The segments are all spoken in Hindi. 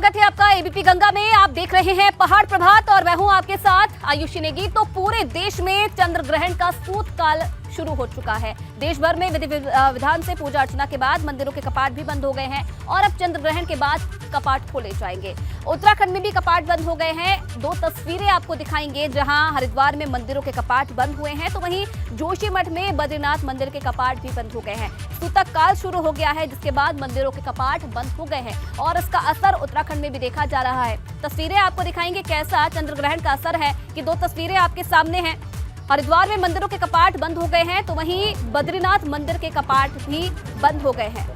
स्वागत है आपका एबीपी गंगा में। आप देख रहे हैं पहाड़ प्रभात और मैं हूं आपके साथ आयुषी नेगी। तो पूरे देश में चंद्र ग्रहण का सूत काल शुरू हो चुका है। देश भर में विधि विधान से पूजा अर्चना के बाद मंदिरों के कपाट भी बंद हो गए हैं और अब चंद्र ग्रहण के बाद कपाट खोले जाएंगे। उत्तराखंड में भी कपाट बंद हो गए हैं। दो तस्वीरें आपको दिखाएंगे जहां हरिद्वार में मंदिरों के कपाट बंद हुए हैं, तो वहीं जोशीमठ में बद्रीनाथ मंदिर के कपाट भी बंद हो गए हैं। सूतक काल शुरू हो गया है, जिसके बाद मंदिरों के कपाट बंद हो गए हैं और इसका असर उत्तराखंड में भी देखा जा रहा है। तस्वीरें आपको दिखाएंगे कैसा चंद्र ग्रहण का असर है कि दो तस्वीरें आपके सामने हैं। हरिद्वार में मंदिरों के कपाट बंद हो गए हैं, तो वहीं बद्रीनाथ मंदिर के कपाट भी बंद हो गए हैं।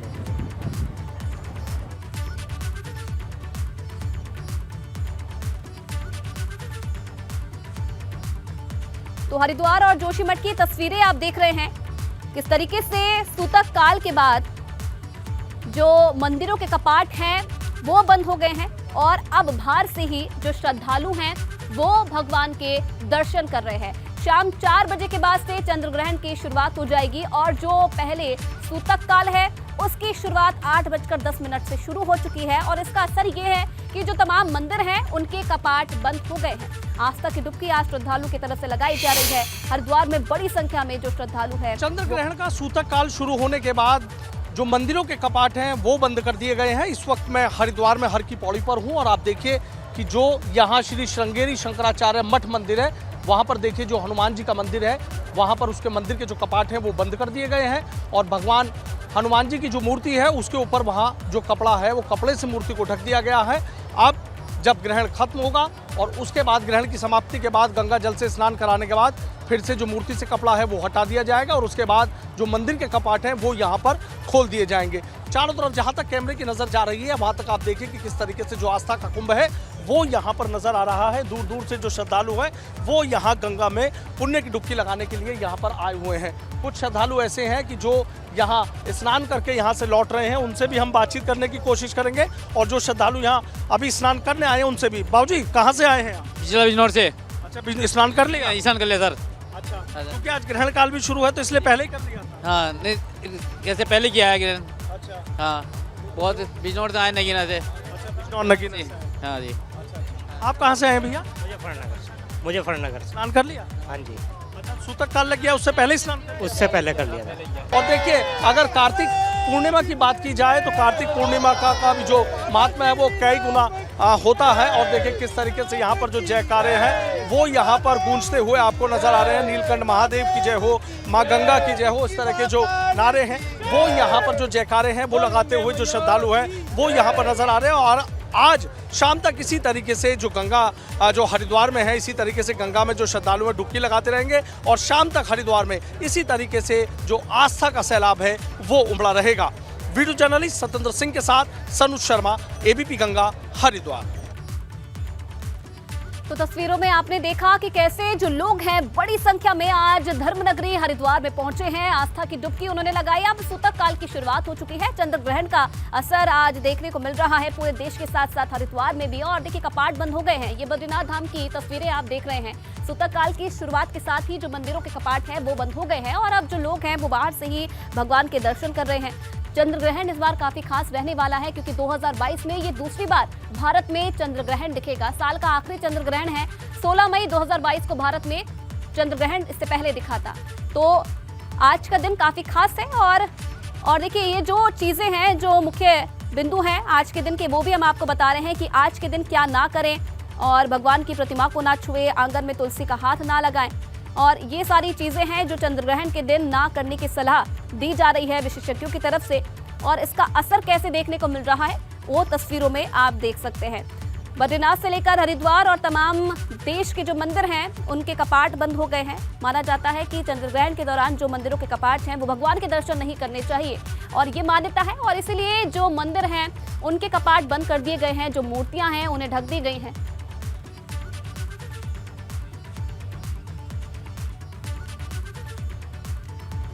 तो हरिद्वार और जोशीमठ की तस्वीरें आप देख रहे हैं किस तरीके से सूतक काल के बाद जो मंदिरों के कपाट हैं वो बंद हो गए हैं और अब बाहर से ही जो श्रद्धालु हैं वो भगवान के दर्शन कर रहे हैं। शाम 4 बजे के बाद से चंद्र ग्रहण की शुरुआत हो जाएगी और जो पहले सूतक काल है उसकी शुरुआत 8:10 से शुरू हो चुकी है और इसका असर ये है कि जो तमाम मंदिर हैं उनके कपाट बंद हो गए हैं। आस्था की डुबकी आज श्रद्धालु की तरफ से लगाई जा रही है। हरिद्वार में बड़ी संख्या में जो श्रद्धालु है। चंद्र ग्रहण का सूतक काल शुरू होने के बाद जो मंदिरों के कपाट हैं वो बंद कर दिए गए हैं। इस वक्त मैं हरिद्वार में हर की पौड़ी पर हूँ और आप देखिए कि जो यहाँ श्री श्रृंगेरी शंकराचार्य मठ मंदिर है वहाँ पर देखिए जो हनुमान जी का मंदिर है वहाँ पर उसके मंदिर के जो कपाट हैं वो बंद कर दिए गए हैं और भगवान हनुमान जी की जो मूर्ति है उसके ऊपर वहाँ जो कपड़ा है वो कपड़े से मूर्ति को ढक दिया गया है। अब जब ग्रहण खत्म होगा और उसके बाद ग्रहण की समाप्ति के बाद गंगा जल से स्नान कराने के बाद फिर से जो मूर्ति से कपड़ा है वो हटा दिया जाएगा और उसके बाद जो मंदिर के कपाट हैं वो यहाँ पर खोल दिए जाएंगे। चारों तरफ जहाँ तक कैमरे की नज़र जा रही है वहाँ तक आप देखिए कि किस तरीके से जो आस्था का कुंभ है वो यहाँ पर नज़र आ रहा है। दूर दूर से जो श्रद्धालु हैं वो यहाँ गंगा में पुण्य की डुबकी लगाने के लिए यहाँ पर आए हुए हैं। कुछ श्रद्धालु ऐसे हैं कि जो यहाँ स्नान करके यहाँ से लौट रहे हैं, उनसे भी हम बातचीत करने की कोशिश करेंगे और जो श्रद्धालु यहाँ अभी स्नान करने आए हैं उनसे भी। बाबूजी कहाँ से आए हैं? पिछला बिजनौर से। अच्छा, स्नान कर लिया? स्नान कर लिया सर। अच्छा, क्योंकि आज ग्रहण काल भी शुरू है तो इसलिए पहले ही कर लिया था? हाँ, नहीं ऐसे पहले किया है ग्रहण। अच्छा, हाँ, बहुत बिजनौर से आए नगीना से। अच्छा, बिजनौर नगीना से। हाँ जी। आप कहाँ से आए भैया? मुजफ्फरनगर से। स्नान कर लिया? हाँ जी, अच्छा, सूतक काल लग गया उससे पहले ही स्नान कर लिया? उससे पहले कर लिया था। और देखिए अगर कार्तिक पूर्णिमा की बात की जाए तो कार्तिक पूर्णिमा का भी जो महात्मा है वो कई गुना होता है और देखिए किस तरीके से यहाँ पर जो जयकारे हैं वो यहाँ पर गूंजते हुए आपको नजर आ रहे हैं। नीलकंठ महादेव की जय हो, माँ गंगा की जय हो, इस तरह के जो नारे हैं वो यहाँ पर जो जयकारे हैं वो लगाते हुए जो श्रद्धालु हैं वो यहाँ पर नजर आ रहे हैं। और आज शाम तक इसी तरीके से जो गंगा जो हरिद्वार में है इसी तरीके से गंगा में जो श्रद्धालु हैं डुबकी लगाते रहेंगे और शाम तक हरिद्वार में इसी तरीके से जो आस्था का सैलाब है वो उमड़ा रहेगा। वीडियो जर्नलिस्ट सत्येंद्र सिंह के साथ सनुज शर्मा, एबीपी गंगा, हरिद्वार। तो तस्वीरों में आपने देखा कि कैसे जो लोग हैं बड़ी संख्या में आज धर्मनगरी हरिद्वार में पहुंचे हैं। आस्था की डुबकी उन्होंने लगाई। अब सूतक काल की शुरुआत हो चुकी है। चंद्र ग्रहण का असर आज देखने को मिल रहा है पूरे देश के साथ साथ हरिद्वार में भी। और देखिए कपाट बंद हो गए हैं। ये बद्रीनाथ धाम की तस्वीरें आप देख रहे हैं। सूतक काल की शुरुआत के साथ ही जो मंदिरों के कपाट हैं वो बंद हो गए हैं और अब जो लोग हैं वो बाहर से ही भगवान के दर्शन कर रहे हैं। चंद्र ग्रहण इस बार काफी खास रहने वाला है क्योंकि 2022 में ये दूसरी बार भारत में चंद्र ग्रहण दिखेगा। साल का आखिरी चंद्र ग्रहण है। 16 मई 2022 को भारत में चंद्र ग्रहण इससे पहले दिखा था। तो आज का दिन काफी खास है और देखिए ये जो चीजें हैं जो मुख्य बिंदु हैं आज के दिन के वो भी हम आपको बता रहे हैं कि आज के दिन क्या ना करें और भगवान की प्रतिमा को ना छुए, आंगन में तुलसी का हाथ ना लगाएं और ये सारी चीजें हैं जो चंद्र ग्रहण के दिन ना करने की सलाह दी जा रही है विशेषज्ञों की तरफ से। और इसका असर कैसे देखने को मिल रहा है वो तस्वीरों में आप देख सकते हैं। बद्रीनाथ से लेकर हरिद्वार और तमाम देश के जो मंदिर हैं उनके कपाट बंद हो गए हैं। माना जाता है कि चंद्र ग्रहण के दौरान जो मंदिरों के कपाट हैं वो भगवान के दर्शन नहीं करने चाहिए और ये मान्यता है और इसीलिए जो मंदिर हैं उनके कपाट बंद कर दिए गए हैं। जो मूर्तियां हैं उन्हें ढक दी गई हैं।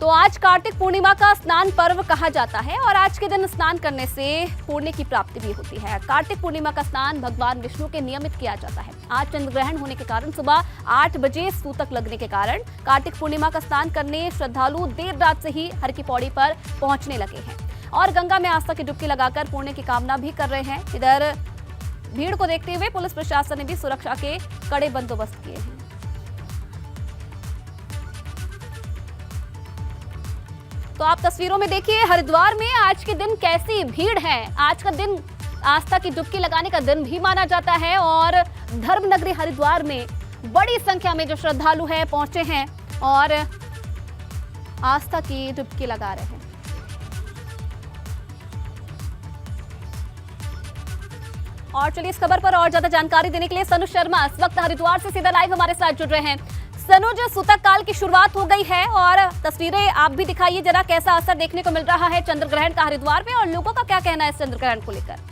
तो आज कार्तिक पूर्णिमा का स्नान पर्व कहा जाता है और आज के दिन स्नान करने से पुण्य की प्राप्ति भी होती है। कार्तिक पूर्णिमा का स्नान भगवान विष्णु के नियमित किया जाता है। आज चंद्र ग्रहण होने के कारण सुबह 8 बजे सूतक लगने के कारण कार्तिक पूर्णिमा का स्नान करने श्रद्धालु देर रात से ही हर की पौड़ी पर पहुंचने लगे हैं और गंगा में आस्था की डुबकी लगाकर पुण्य की कामना भी कर रहे हैं। इधर भीड़ को देखते हुए पुलिस प्रशासन ने भी सुरक्षा के कड़े बंदोबस्त किए हैं। तो आप तस्वीरों में देखिए हरिद्वार में आज के दिन कैसी भीड़ है। आज का दिन आस्था की डुबकी लगाने का दिन भी माना जाता है और धर्म नगरी हरिद्वार में बड़ी संख्या में जो श्रद्धालु हैं पहुंचे हैं और आस्था की डुबकी लगा रहे हैं। और चलिए इस खबर पर और ज्यादा जानकारी देने के लिए सनु शर्मा इस वक्त हरिद्वार से सीधा लाइव हमारे साथ जुड़ रहे हैं। सनुज, सूतक काल की शुरुआत हो गई है और तस्वीरें आप भी दिखाइए जरा, कैसा असर देखने को मिल रहा है चंद्र ग्रहण का हरिद्वार में और लोगों का क्या कहना है इस चंद्र ग्रहण को लेकर?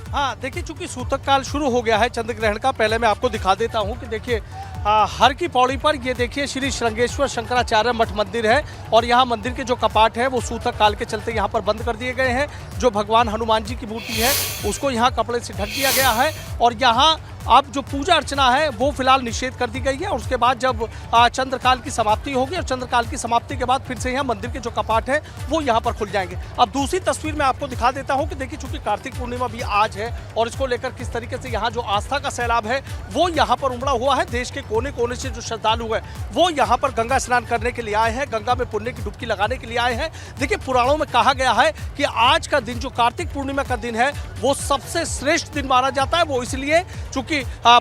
हाँ देखिए, चूंकि सूतक काल शुरू हो गया है चंद्र ग्रहण का, पहले मैं आपको दिखा देता हूँ कि देखिए हर की पौड़ी पर ये देखिए श्री श्रृंगेश्वर शंकराचार्य मठ मंदिर है और यहाँ मंदिर के जो कपाट है वो सूतक काल के चलते यहाँ पर बंद कर दिए गए हैं। जो भगवान हनुमान जी की मूर्ति है उसको यहाँ कपड़े से ढक दिया गया है और यहाँ अब जो पूजा अर्चना है वो फिलहाल निषेध कर दी गई है। और उसके बाद जब चंद्रकाल की समाप्ति होगी और चंद्रकाल की समाप्ति के बाद फिर से यहाँ मंदिर के जो कपाट है वो यहाँ पर खुल जाएंगे। अब दूसरी तस्वीर में आपको दिखा देता हूँ कि देखिए चूंकि कार्तिक पूर्णिमा भी आज है और इसको लेकर किस तरीके से यहाँ जो आस्था का सैलाब है वो यहाँ पर उमड़ा हुआ है। देश के कोने कोने से जो श्रद्धालु है वो यहाँ पर गंगा स्नान करने के लिए आए हैं, गंगा में पुण्य की डुबकी लगाने के लिए आए हैं। देखिए पुराणों में कहा गया है कि आज का दिन जो कार्तिक पूर्णिमा का दिन है वो सबसे श्रेष्ठ दिन माना जाता है। वो इसलिए चूंकि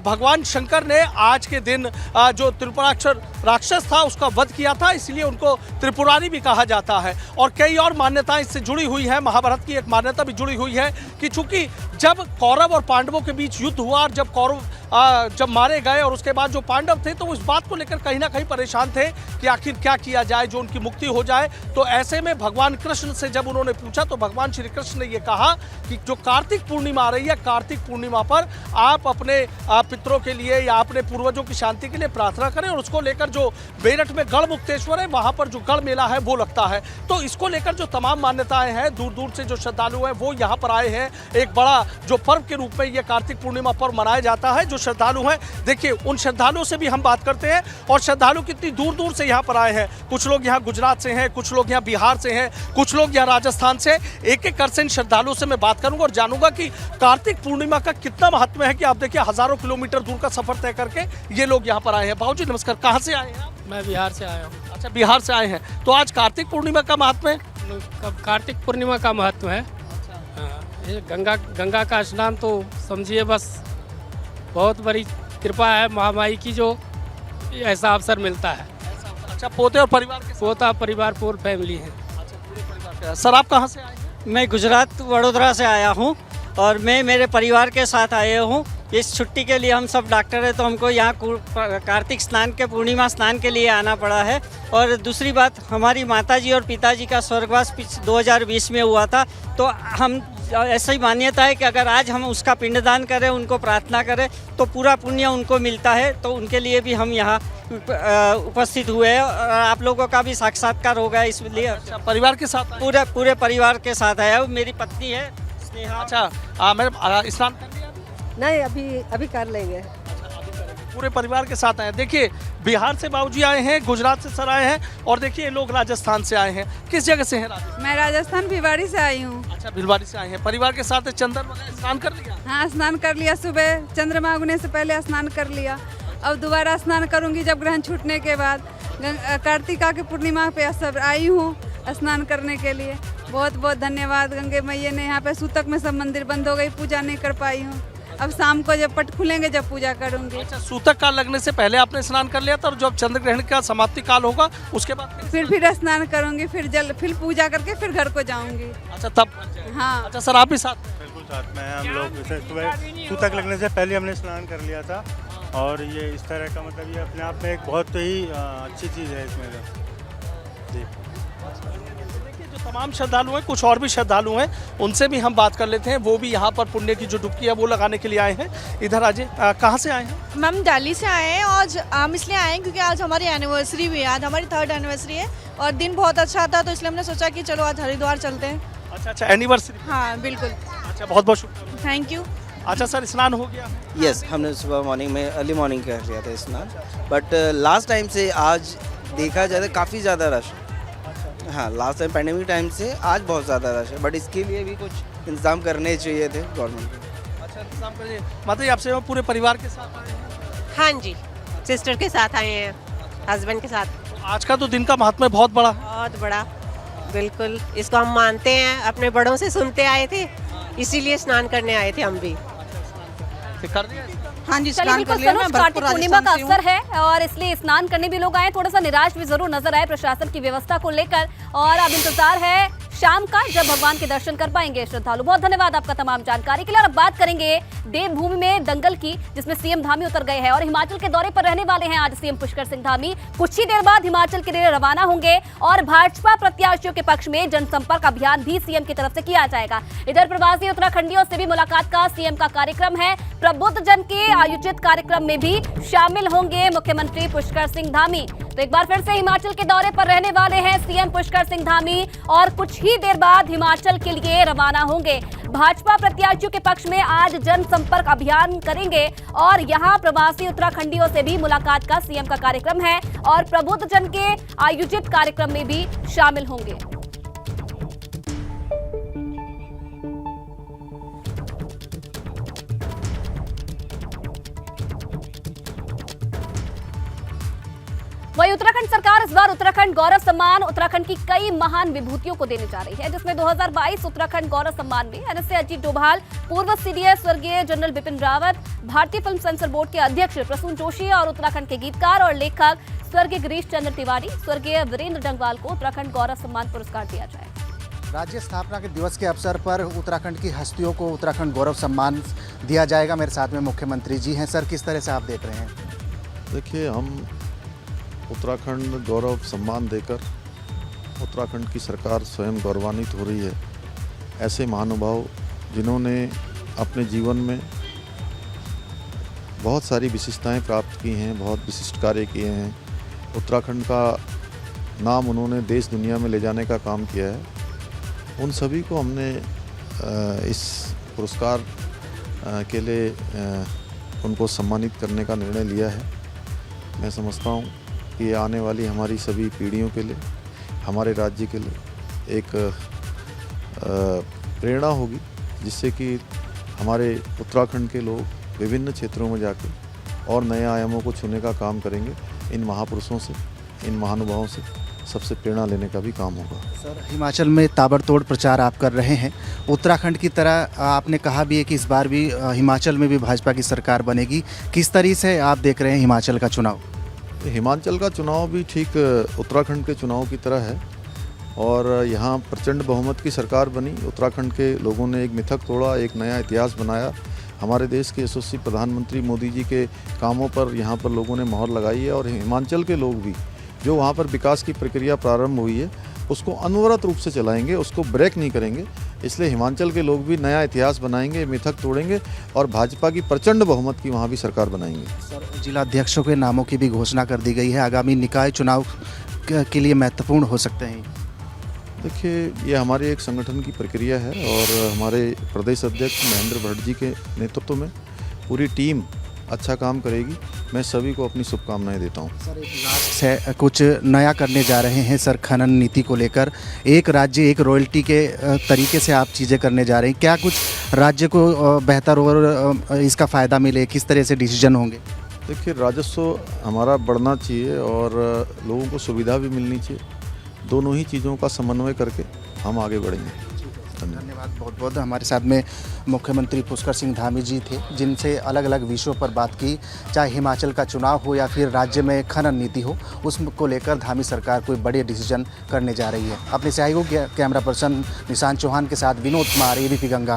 भगवान शंकर ने आज के दिन जो त्रिपुराक्षर राक्षस था उसका वध किया था, इसलिए उनको त्रिपुरारी भी कहा जाता है। और कई और मान्यताएं इससे जुड़ी हुई है। महाभारत की एक मान्यता भी जुड़ी हुई है कि चूंकि जब कौरव और पांडवों के बीच युद्ध हुआ और जब कौरव जब मारे गए और उसके बाद जो पांडव थे तो वो इस बात को लेकर कहीं ना कहीं परेशान थे कि आखिर क्या किया जाए जो उनकी मुक्ति हो जाए। तो ऐसे में भगवान कृष्ण से जब उन्होंने पूछा तो भगवान श्री कृष्ण ने ये कहा कि जो कार्तिक पूर्णिमा आ रही है, कार्तिक पूर्णिमा पर आप अपने पितरों के लिए या अपने पूर्वजों की शांति के लिए प्रार्थना करें। और उसको लेकर जो बेरठ में गढ़ मुक्तेश्वर है वहां पर जो गढ़ मेला है वो लगता है। तो इसको लेकर जो तमाम मान्यताएं हैं, दूर दूर से जो श्रद्धालु हैं वो यहाँ पर आए हैं। एक बड़ा जो पर्व के रूप में ये कार्तिक पूर्णिमा पर्व मनाया जाता है। जो श्रद्धालु हैं देखिए उन श्रद्धालुओं से भी हम बात करते हैं और श्रद्धालु कितनी दूर दूर से यहाँ पर आए हैं। कुछ लोग यहाँ गुजरात से हैं, कुछ लोग यहाँ बिहार से हैं, कुछ लोग यहाँ राजस्थान से। एक एक कर श्रद्धालुओं से मैं बात करूंगा और जानूंगा कि कार्तिक पूर्णिमा का कितना महत्व है कि आप देखिए हजारों किलोमीटर दूर का सफर तय करके ये लोग यहाँ पर आए हैं। बाबूजी नमस्कार, कहाँ से आए हैं आप? मैं बिहार से आया हूँ। अच्छा, बिहार से आए हैं। तो आज कार्तिक पूर्णिमा का महत्व है? कार्तिक पूर्णिमा का महत्व है। हाँ, ये गंगा का स्नान तो समझिए बस बहुत बड़ी कृपा है महामाई की जो ऐसा अवसर मिलता है। अच्छा, पोते और परिवार के साथ? पोता परिवार पूरी फैमिली है। अच्छा, पूरे परिवार के साथ। सर आप कहाँ से आए हैं? मैं गुजरात वडोदरा से आया हूँ और मैं मेरे परिवार के साथ आया हूँ। इस छुट्टी के लिए हम सब डॉक्टर हैं तो हमको यहाँ कार्तिक स्नान के पूर्णिमा स्नान के लिए आना पड़ा है। और दूसरी बात, हमारी माताजी और पिताजी का स्वर्गवास 2020 में हुआ था, तो हम ऐसा ही मान्यता है कि अगर आज हम उसका पिंडदान करें, उनको प्रार्थना करें तो पूरा पुण्य उनको मिलता है। तो उनके लिए भी हम यहाँ उपस्थित हुए हैं और आप लोगों का भी साक्षात्कार होगा, इसलिए अच्छा, परिवार के साथ? पूरे परिवार के साथ आया हूँ। मेरी पत्नी है स्नेहा। अच्छा, मैं स्नान कर लिया? नहीं, अभी कर लेंगे। पूरे परिवार के साथ आए हैं। देखिए बिहार से बाबूजी आए हैं, गुजरात से सर आए हैं और देखिए ये लोग राजस्थान से आए हैं। किस जगह से हैं राजस्थान? मैं राजस्थान भिवाड़ी से आई हूँ। अच्छा, भिलवाड़ी से आए हैं। परिवार के साथ चंदन वगैरह स्नान कर लिया? हाँ, स्नान कर लिया। सुबह चंद्रमा उगने से पहले स्नान कर लिया। अब दोबारा स्नान करूँगी जब ग्रहण छूटने के बाद। कार्तिका की पूर्णिमा पे सब आई हूँ स्नान करने के लिए। बहुत बहुत धन्यवाद गंगे मैया ने। यहाँ पे सूतक में सब मंदिर बंद हो गई, पूजा नहीं कर पाई हूँ। अब शाम को जब पट खुलेंगे जब पूजा करूंगी। अच्छा, सूतक काल लगने से पहले आपने स्नान कर लिया था और जब चंद्र ग्रहण का समाप्ति काल होगा उसके बाद फिर स्नान करूंगी, फिर पूजा करके फिर घर को जाऊंगी। अच्छा, तब? हाँ। अच्छा सर, आप भी साथ? बिल्कुल साथ में हैं हम लोग। सुबह सूतक लगने से पहले हमने स्नान कर लिया था और ये इस तरह का मतलब ये अपने आप में एक बहुत ही अच्छी चीज़ है इसमें जी। देखिए जो तमाम श्रद्धालु हैं, कुछ और भी श्रद्धालु हैं, उनसे भी हम बात कर लेते हैं। वो भी यहाँ पर पुण्य की जो डुबकी है वो लगाने के लिए आए हैं। इधर आजे, कहाँ से आए हैं? मैम दिल्ली से आए हैं और हम इसलिए आए हैं क्योंकि आज हमारी एनिवर्सरी भी है। आज हमारी 3rd एनिवर्सरी है और दिन बहुत अच्छा था तो इसलिए हमने सोचा कि चलो आज हरिद्वार चलते हैं। अच्छा, एनिवर्सरी? हाँ बिल्कुल। अच्छा, बहुत बहुत शुक्रिया। Thank you. अच्छा सर, स्नान हो गया? यस, हमने सुबह मॉर्निंग में अर्ली मॉर्निंग कर लिया था स्नान, बट लास्ट टाइम से आज देखा जाए तो काफ़ी ज़्यादा रश है। हाँ, लास्ट टाइम पैंडेमिक टाइम से आज बहुत ज़्यादा रश है, बट इसके लिए भी कुछ इंतजाम करने चाहिए थे गवर्नमेंट को। अच्छा, इंतजाम करिए। माता जी, आपसे पूरे परिवार के साथ आए हैं? हाँ जी, सिस्टर के साथ आए हैं, हस्बैंड के साथ। आज का तो दिन का महात्म्य बहुत बड़ा है। बहुत बड़ा, बिल्कुल इसको हम मानते हैं, अपने बड़ों से सुनते आए थे, इसीलिए स्नान करने आए थे हम भी। कर दिया? हाँ जी, चलिए, बिल्कुल सरोज, कार्तिक पूर्णिमा का अवसर है और इसलिए स्नान करने भी लोग आए। थोड़ा सा निराश भी जरूर नजर आए प्रशासन की व्यवस्था को लेकर, और अब इंतजार है शाम का जब भगवान के दर्शन कर पाएंगे श्रद्धालु। बहुत धन्यवाद आपका तमाम जानकारी के लिए। और अब बात करेंगे देवभूमि में दंगल की, जिसमें सीएम धामी उतर गए हैं और हिमाचल के दौरे पर रहने वाले हैं आज सीएम पुष्कर सिंह धामी। कुछ ही देर बाद हिमाचल के लिए रवाना होंगे और भाजपा प्रत्याशियों के पक्ष में जनसंपर्क अभियान भी सीएम की तरफ से किया जाएगा। इधर प्रवासी उत्तराखंडियों से भी मुलाकात का सीएम का कार्यक्रम है। प्रबुद्ध जन के आयोजित कार्यक्रम में भी शामिल होंगे मुख्यमंत्री पुष्कर सिंह धामी। तो एक बार फिर से हिमाचल के दौरे पर रहने वाले हैं सीएम पुष्कर सिंह धामी और कुछ ही देर बाद हिमाचल के लिए रवाना होंगे। भाजपा प्रत्याशियों के पक्ष में आज जनसंपर्क अभियान करेंगे और यहां प्रवासी उत्तराखंडियों से भी मुलाकात का सीएम का कार्यक्रम है और प्रबुद्ध जन के आयोजित कार्यक्रम में भी शामिल होंगे। वहीं उत्तराखंड सरकार इस बार उत्तराखंड गौरव सम्मान उत्तराखंड की कई महान विभूतियों को देने जा रही है, जिसमें 2022 उत्तराखंड गौरव सम्मान में एनएसए अजीत डोभाल, पूर्व सीडीएस स्वर्गीय जनरल बिपिन रावत, भारतीय फिल्म सेंसर बोर्ड के अध्यक्ष प्रसून जोशी और उत्तराखंड के गीतकार और लेखक स्वर्गीय गिरीश चंद्र तिवारी, स्वर्गीय वीरेंद्र डंगवाल को उत्तराखंड गौरव सम्मान पुरस्कार दिया जाएगा। राज्य स्थापना के दिवस के अवसर पर उत्तराखंड की हस्तियों को उत्तराखंड गौरव सम्मान दिया जाएगा। मेरे साथ में मुख्यमंत्री जी हैं। सर, किस तरह से आप देख रहे हैं? देखिए, हम उत्तराखंड गौरव सम्मान देकर उत्तराखंड की सरकार स्वयं गौरवान्वित हो रही है। ऐसे महानुभाव जिन्होंने अपने जीवन में बहुत सारी विशिष्टताएं प्राप्त की हैं, बहुत विशिष्ट कार्य किए हैं, उत्तराखंड का नाम उन्होंने देश दुनिया में ले जाने का काम किया है, उन सभी को हमने इस पुरस्कार के लिए उनको सम्मानित करने का निर्णय लिया है। मैं समझता हूँ कि आने वाली हमारी सभी पीढ़ियों के लिए, हमारे राज्य के लिए एक प्रेरणा होगी, जिससे कि हमारे उत्तराखंड के लोग विभिन्न क्षेत्रों में जाकर और नए आयामों को छूने का काम करेंगे। इन महापुरुषों से, इन महानुभावों से सबसे प्रेरणा लेने का भी काम होगा। सर, हिमाचल में ताबड़तोड़ प्रचार आप कर रहे हैं, उत्तराखंड की तरह आपने कहा भी है कि इस बार भी हिमाचल में भी भाजपा की सरकार बनेगी। किस तरीके से आप देख रहे हैं हिमाचल का चुनाव? हिमाचल का चुनाव भी ठीक उत्तराखंड के चुनाव की तरह है और यहाँ प्रचंड बहुमत की सरकार बनी। उत्तराखंड के लोगों ने एक मिथक तोड़ा, एक नया इतिहास बनाया। हमारे देश के यशस्वी प्रधानमंत्री मोदी जी के कामों पर यहाँ पर लोगों ने मोहर लगाई है और हिमाचल के लोग भी जो वहाँ पर विकास की प्रक्रिया प्रारंभ हुई है उसको अनवरत रूप से चलाएंगे, उसको ब्रेक नहीं करेंगे। इसलिए हिमाचल के लोग भी नया इतिहास बनाएंगे, मिथक तोड़ेंगे और भाजपा की प्रचंड बहुमत की वहाँ भी सरकार बनाएंगे। सर, जिला अध्यक्षों के नामों की भी घोषणा कर दी गई है, आगामी निकाय चुनाव के लिए महत्वपूर्ण हो सकते हैं। देखिए, ये हमारे एक संगठन की प्रक्रिया है और हमारे प्रदेश अध्यक्ष महेंद्र भट्ट जी के नेतृत्व में पूरी टीम अच्छा काम करेगी। मैं सभी को अपनी शुभकामनाएं देता हूं। सर, एक लास्ट से कुछ नया करने जा रहे हैं सर, खनन नीति को लेकर एक राज्य एक रॉयल्टी के तरीके से आप चीज़ें करने जा रहे हैं। क्या कुछ राज्य को बेहतर और इसका फ़ायदा मिले, किस तरह से डिसीजन होंगे? देखिए, राजस्व हमारा बढ़ना चाहिए और लोगों को सुविधा भी मिलनी चाहिए। दोनों ही चीज़ों का समन्वय करके हम आगे बढ़ेंगे। धन्यवाद बहुत बहुत। हमारे साथ में मुख्यमंत्री पुष्कर सिंह धामी जी थे, जिनसे अलग अलग विषयों पर बात की, चाहे हिमाचल का चुनाव हो या फिर राज्य में खनन नीति हो, उसको लेकर धामी सरकार कोई बड़े डिसीजन करने जा रही है। अपने सहयोग कैमरा पर्सन निशांत चौहान के साथ विनोद कुमार, एबीपी गंगा।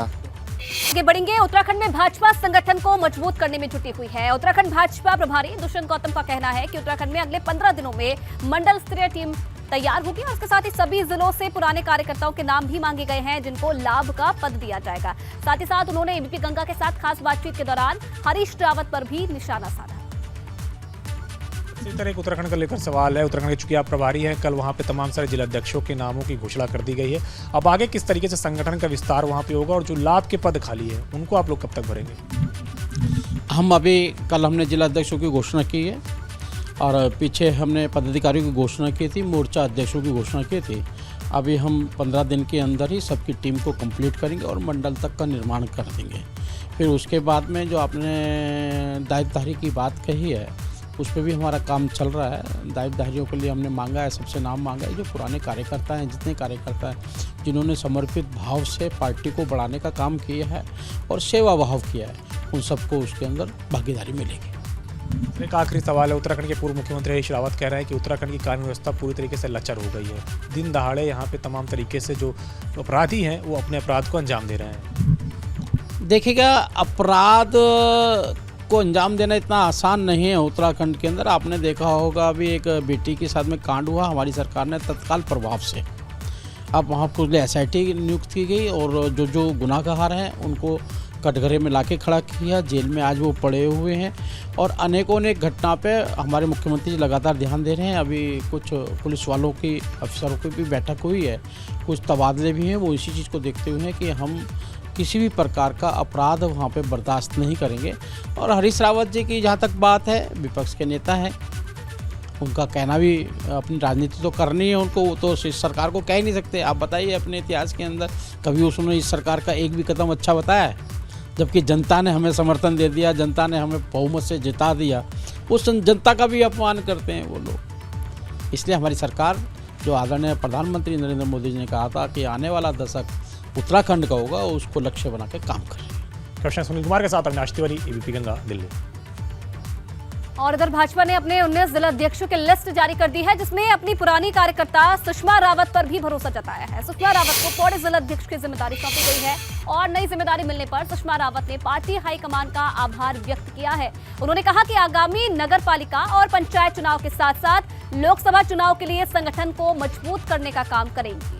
आगे बढ़ेंगे। उत्तराखंड में भाजपा संगठन को मजबूत करने में जुटी हुई है। उत्तराखंड भाजपा प्रभारी दुष्यंत गौतम का कहना है कि उत्तराखंड में अगले 15 दिनों में मंडल स्तरीय टीम तैयार होगी और इसके साथ ही सभी जिलों से पुराने कार्यकर्ताओं के नाम भी मांगे गए हैं, जिनको लाभ का पद दिया जाएगा। साथ ही साथ उन्होंने एबीपी गंगा के साथ खास बातचीत के दौरान हरीश रावत पर भी निशाना साधा। इसी तरह एक उत्तराखंड का लेकर सवाल है। उत्तराखंड के चूंकि आप प्रभारी हैं, कल वहाँ पे तमाम सारे जिलाध्यक्षों के नामों की घोषणा कर दी गई है। अब आगे किस तरीके से संगठन का विस्तार वहाँ पे होगा और जो लाभ के पद खाली है उनको आप लोग कब तक भरेंगे? हम अभी कल हमने जिलाध्यक्षों की घोषणा की है और पीछे हमने पदाधिकारियों की घोषणा की थी, मोर्चा अध्यक्षों की घोषणा की थी। अभी हम 15 दिन के अंदर ही सबकी टीम को कंप्लीट करेंगे और मंडल तक का निर्माण कर देंगे। फिर उसके बाद में जो आपने दायित्वधारी की बात कही है, उस पर भी हमारा काम चल रहा है। दायित्वधारियों के लिए हमने मांगा है, सबसे नाम मांगा है जो पुराने कार्यकर्ता हैं, जितने कार्यकर्ता हैं जिन्होंने समर्पित भाव से पार्टी को बढ़ाने का काम किया है और सेवा भाव किया है, उन सबको उसके अंदर भागीदारी मिलेगी। एक आखिरी सवाल है। उत्तराखंड के पूर्व मुख्यमंत्री हरीश रावत कह रहे हैं कि उत्तराखंड की कानून व्यवस्था पूरी तरीके से लचर हो गई है। दिन दहाड़े यहाँ पे तमाम तरीके से जो अपराधी हैं वो अपने अपराध को अंजाम दे रहे हैं। देखिएगा, अपराध को अंजाम देना इतना आसान नहीं है उत्तराखंड के अंदर। आपने देखा होगा अभी एक बेटी के साथ में कांड हुआ, हमारी सरकार ने तत्काल प्रभाव से अब वहाँ कुछ SIT नियुक्त की गई और जो गुनाहगार हैं उनको कटघरे में लाके खड़ा किया, जेल में आज वो पड़े हुए हैं। और अनेकों ने घटना पे हमारे मुख्यमंत्री जी लगातार ध्यान दे रहे हैं। अभी कुछ पुलिस वालों की, अफसरों की भी बैठक हुई है, कुछ तबादले भी हैं। वो इसी चीज़ को देखते हुए हैं कि हम किसी भी प्रकार का अपराध वहाँ पे बर्दाश्त नहीं करेंगे। और हरीश रावत जी की जहाँ तक बात है, विपक्ष के नेता हैं, उनका कहना भी अपनी राजनीति तो करनी है उनको, वो तो इस सरकार को कह ही नहीं सकते। आप बताइए अपने इतिहास के अंदर कभी उसने इस सरकार का एक भी कदम अच्छा बताया है? जबकि जनता ने हमें समर्थन दे दिया, जनता ने हमें बहुमत से जिता दिया, उस जनता का भी अपमान करते हैं वो लोग। इसलिए हमारी सरकार, जो आदरणीय प्रधानमंत्री नरेंद्र मोदी जी ने कहा था कि आने वाला दशक उत्तराखंड का होगा, उसको लक्ष्य बना के काम कर रहे हैं। कमिश्नर सुनील कुमार के साथ अविनाश तिवारी, ABP गंगा, दिल्ली। और इधर भाजपा ने अपने 19 जिला अध्यक्षों की लिस्ट जारी कर दी है, जिसमें अपनी पुरानी कार्यकर्ता सुषमा रावत पर भी भरोसा जताया है। सुषमा रावत को पौड़े जिला अध्यक्ष की जिम्मेदारी सौंपी गई है और नई जिम्मेदारी मिलने पर सुषमा रावत ने पार्टी हाईकमान का आभार व्यक्त किया है। उन्होंने कहा कि आगामी नगर पालिका और पंचायत चुनाव के साथ साथ लोकसभा चुनाव के लिए संगठन को मजबूत करने का काम करेंगी।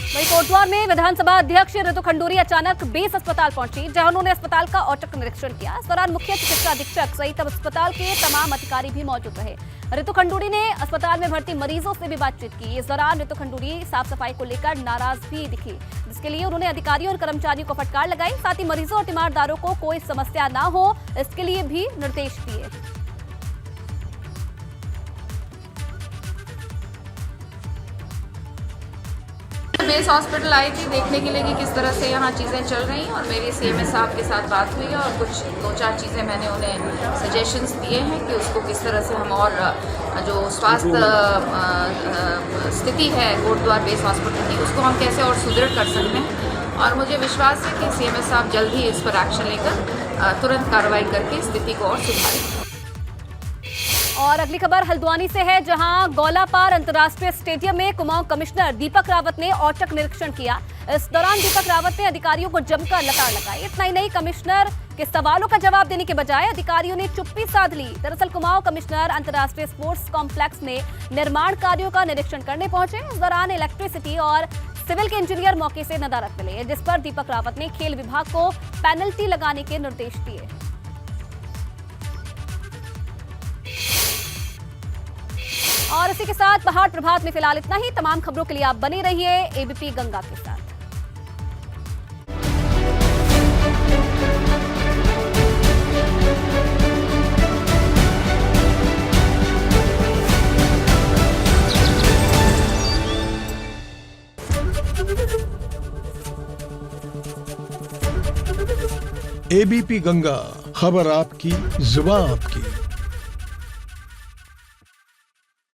वहीं कोटद्वार में विधानसभा अध्यक्ष ऋतु खंडूरी अचानक बेस अस्पताल पहुंची, जहां उन्होंने अस्पताल का औचक निरीक्षण किया। इस दौरान मुख्य चिकित्सा अधीक्षक सहित अस्पताल के तमाम अधिकारी भी मौजूद रहे। ऋतु खंडूरी ने अस्पताल में भर्ती मरीजों से भी बातचीत की। इस दौरान ऋतु खंडूरी साफ सफाई को लेकर नाराज भी दिखी, जिसके लिए उन्होंने अधिकारियों और कर्मचारियों को फटकार लगाई। साथ ही मरीजों और तीमारदारों को कोई समस्या न हो, इसके लिए भी निर्देश दिए। बेस हॉस्पिटल आई थी देखने के लिए कि किस तरह से यहाँ चीज़ें चल रही हैं, और मेरी CMS साहब के साथ बात हुई है और कुछ 2-4 चीज़ें मैंने उन्हें सजेशंस दिए हैं कि उसको किस तरह से हम और जो स्वास्थ्य स्थिति है कोटद्वार बेस हॉस्पिटल की, उसको हम कैसे और सुदृढ़ कर सकते हैं। और मुझे विश्वास है कि CMS साहब जल्द ही इस पर एक्शन लेकर तुरंत कार्रवाई करके स्थिति को और सुधारेंगे। और अगली खबर हल्द्वानी से है, जहां गौलापार अंतर्राष्ट्रीय स्टेडियम में कुमाऊं कमिश्नर दीपक रावत ने औचक निरीक्षण किया। इस दौरान दीपक रावत ने अधिकारियों को जमकर लताड़ लगाई। इतना ही नहीं, कमिश्नर के सवालों का जवाब देने के बजाय अधिकारियों ने चुप्पी साध ली। दरअसल कुमाऊं कमिश्नर अंतर्राष्ट्रीय स्पोर्ट्स कॉम्प्लेक्स में निर्माण कार्यों का निरीक्षण करने पहुंचे। इस दौरान इलेक्ट्रिसिटी और सिविल के इंजीनियर मौके से नदारद मिले, जिस पर दीपक रावत ने खेल विभाग को पेनल्टी लगाने के निर्देश दिए। और इसी के साथ पहाड़ प्रभात में फिलहाल इतना ही। तमाम खबरों के लिए आप बने रहिए ABP गंगा के साथ। ABP गंगा, खबर आपकी, जुबान आपकी।